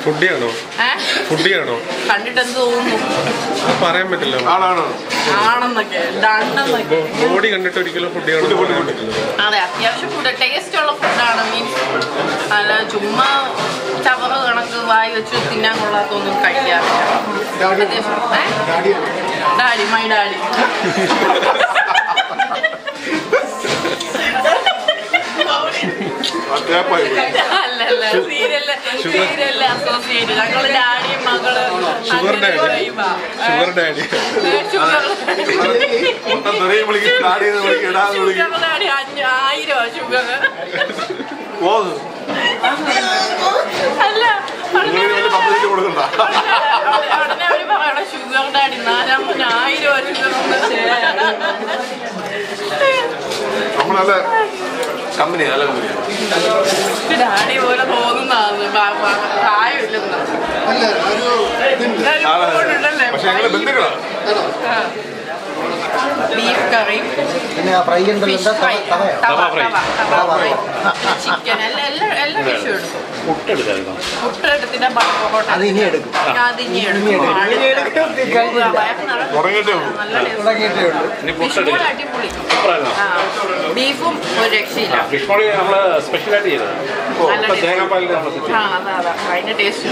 ഫുഡിയാണോ? ഫുഡിയാണോ? കണ്ടിട്ടെന്ത് തോന്നുന്നു? പറയാൻ പറ്റില്ല. ആണെന്നൊക്കെ ബോഡി കണ്ടിട്ട് ഒരിക്കലും ഫുഡിയാണോ? അതെ, അത്യാവശ്യം ഫുഡ് ടേസ്റ്റ് ഉള്ള ഫുഡാണ്. മീൻസ് അല്ല ചുമ്മാ ചവറ കണക്ക് വായി വെച്ച് തിന്നാൻ കൊള്ളാത്തൊന്നും കഴിക്കാറില്ല. Daddy my daddy. അല്ലല്ല, സീരിയല് അസോസിയേറ്റ്. ഞങ്ങള് ഡാഡിയും മകള് ഷുഗർ ഡാഡി 1000 ഷുഗർ. അല്ല ഉടനെ അവര് പറയണ ഷുഗർ ഡാഡി 4000 ഷുഗർ. ഡാഡി പോലെ തോന്നുന്നതാണ്, പ്രായമില്ലെന്ന്. ബീഫ് കറി, ചിക്കൻ, എല്ലാ ഡിഷും എടുക്കും. പുട്ടെടുത്തിട്ട് അതിനി എടുക്കും. അടിപൊളി. ബീഫും ഒരു രക്ഷയില്ല. അതിന്റെ ടേസ്റ്റ്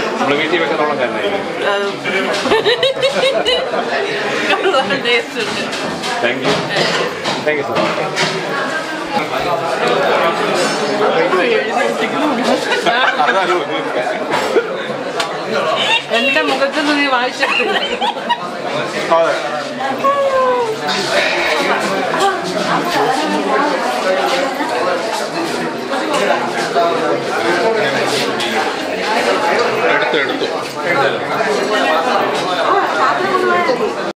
ടേസ്റ്റ് ഉണ്ട്. എന്റെ മുഖത്ത് നിന്ന് നീ വായിച്ചിട്ടില്ല. എടുത്തു